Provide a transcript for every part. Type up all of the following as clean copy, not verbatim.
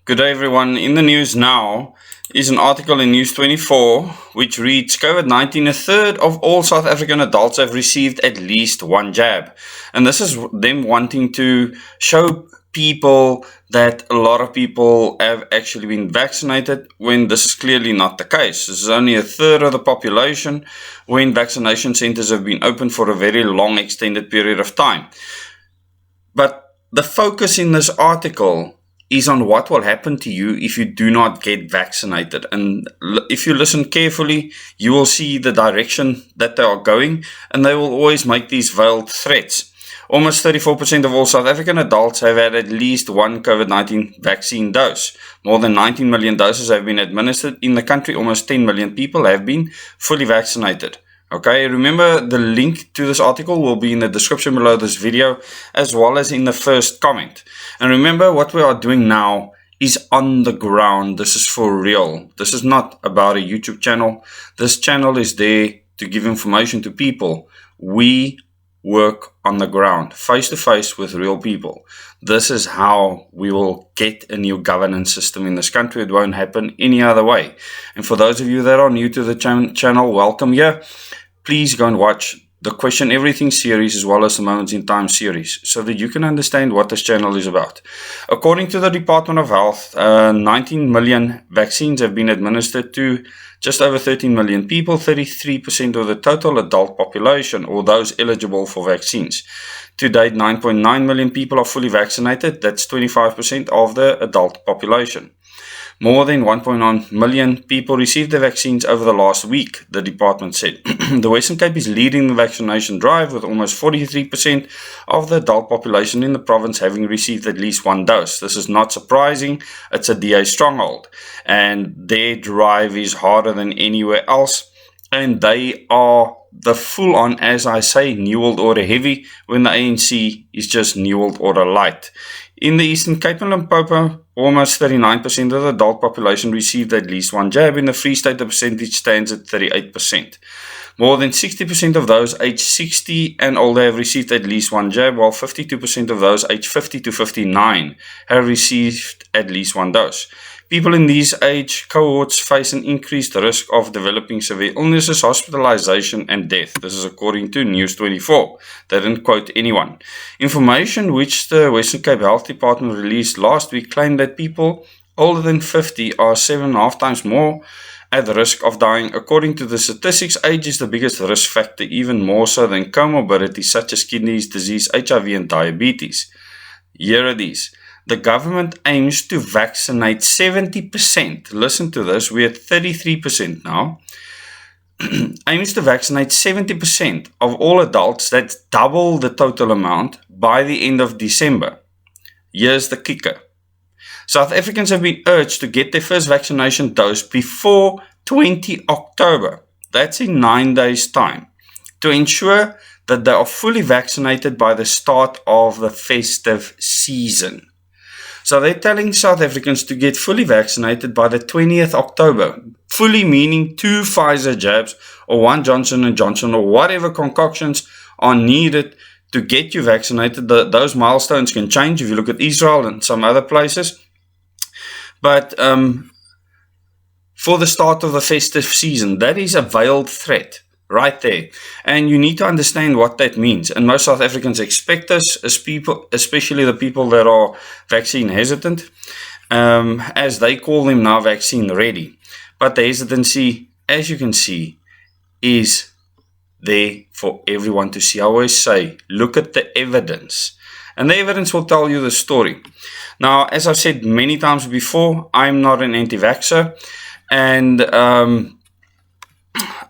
Good day, everyone. In the news now is an article in News 24 which reads, COVID-19, a third of all South African adults have received at least one jab. And this is them wanting to show people that a lot of people have actually been vaccinated when this is clearly not the case. This is only a third of the population when vaccination centers have been open for a very long extended period of time. But the focus in this article is on what will happen to you if you do not get vaccinated. And if you listen carefully, you will see the direction that they are going, and they will always make these veiled threats. Almost 34% of all South African adults have had at least one COVID-19 vaccine dose. More than 19 million doses have been administered in the country. Almost 10 million people have been fully vaccinated. Okay, remember the link to this article will be in the description below this video, as well as in the first comment. And remember, what we are doing now is on the ground. This is for real. This is not about a YouTube channel. This channel is there to give information to people. We work on the ground, face to face with real people. This is how we will get a new governance system in this country. It won't happen any other way. And for those of you that are new to the channel, welcome here. Please go and watch the Question Everything series as well as the Moments in Time series so that you can understand what this channel is about. According to the Department of Health, 19 million vaccines have been administered to just over 13 million people, 33% of the total adult population, or those eligible for vaccines. To date, 9.9 million people are fully vaccinated. That's 25% of the adult population. More than 1.9 million people received the vaccines over the last week, the department said. The Western Cape is leading the vaccination drive with almost 43% of the adult population in the province having received at least one dose. This is not surprising. It's a DA stronghold, and their drive is harder than anywhere else, and they are the full-on, as I say, New World Order heavy, when the ANC is just New World Order light. In the Eastern Cape and Limpopo, almost 39% of the adult population received at least one jab. In the Free State, the percentage stands at 38%. More than 60% of those aged 60 and older have received at least one jab, while 52% of those aged 50 to 59 have received at least one dose. People in these age cohorts face an increased risk of developing severe illnesses, hospitalization, and death. This is according to News 24. They didn't quote anyone. Information which the Western Cape Health Department released last week claimed that people older than 50 are 7.5 times more at risk of dying. According to the statistics, age is the biggest risk factor, even more so than comorbidities such as kidney disease, HIV, and diabetes. Here are these. The government aims to vaccinate 70%. Listen to this, we're at 33% now. Aims to vaccinate 70% of all adults, that's double the total amount, by the end of December. Here's the kicker. South Africans have been urged to get their first vaccination dose before 20 October. That's in 9 days' time, to ensure that they are fully vaccinated by the start of the festive season. So they're telling South Africans to get fully vaccinated by the 20th October. Fully meaning 2 Pfizer jabs or 1 Johnson & Johnson or whatever concoctions are needed to get you vaccinated. Those milestones can change if you look at Israel and some other places. But for the start of the festive season, that is a veiled threat right there. And you need to understand what that means. And most South Africans expect us, as people, especially the people that are vaccine hesitant, as they call them now, vaccine ready. But the hesitancy, as you can see, is there for everyone to see. I always say, look at the evidence. And the evidence will tell you the story. Now, as I've said many times before, I'm not an anti-vaxxer. And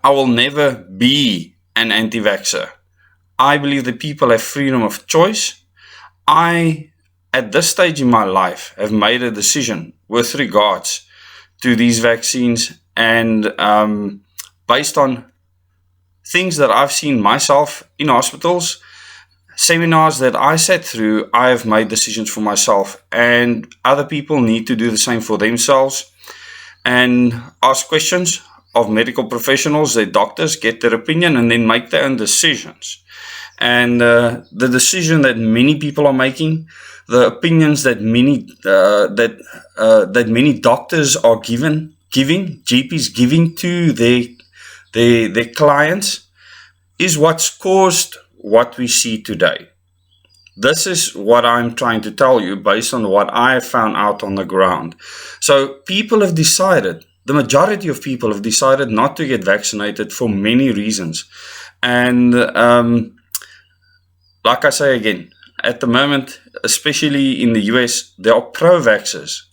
I will never be an anti-vaxxer. I believe that people have freedom of choice. I, at this stage in my life, have made a decision with regards to these vaccines, and based on things that I've seen myself in hospitals, seminars that I sat through, I have made decisions for myself, and other people need to do the same for themselves and ask questions of medical professionals, their doctors, get their opinion, and then make their own decisions. And the decision that many people are making, the opinions that many doctors are giving GPs giving to their clients, is what's caused what we see today. This is what I'm trying to tell you based on what I have found out on the ground. So people have decided, the majority of people have decided not to get vaccinated for many reasons. And like I say again, at the moment, especially in the US, there are pro-vaxxers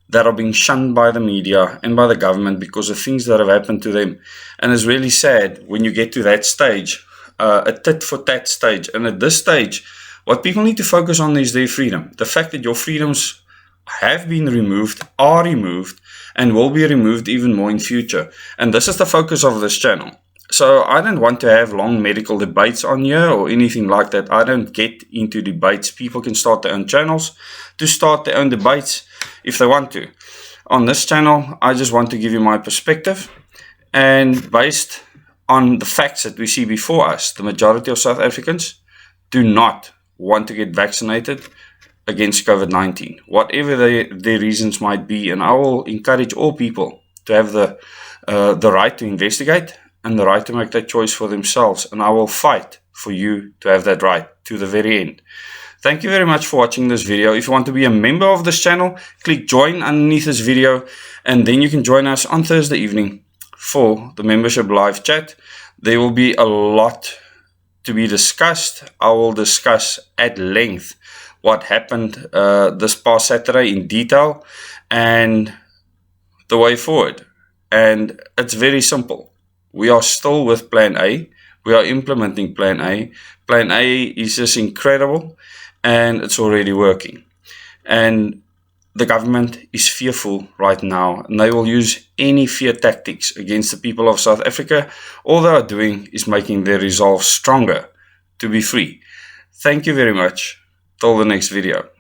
that are being shunned by the media and by the government because of things that have happened to them. And it's really sad when you get to that stage, a tit-for-tat stage. And at this stage, what people need to focus on is their freedom. The fact that your freedoms have been removed, are removed, and will be removed even more in future. And this is the focus of this channel. So I don't want to have long medical debates on here or anything like that. I don't get into debates. People can start their own channels to start their own debates if they want to. On this channel, I just want to give you my perspective. And based on the facts that we see before us, the majority of South Africans do not want to get vaccinated against COVID-19, whatever their reasons might be. And I will encourage all people to have the right to investigate and the right to make that choice for themselves. And I will fight for you to have that right to the very end. Thank you very much for watching this video. If you want to be a member of this channel, click join underneath this video, and then you can join us on Thursday evening for the membership live chat. There will be a lot to be discussed. I will discuss at length what happened this past Saturday in detail and the way forward. And it's very simple. We are still with Plan A. We are implementing Plan A. Plan A is just incredible, and it's already working. And the government is fearful right now, and they will use any fear tactics against the people of South Africa. All they are doing is making their resolve stronger to be free. Thank you very much. Till the next video.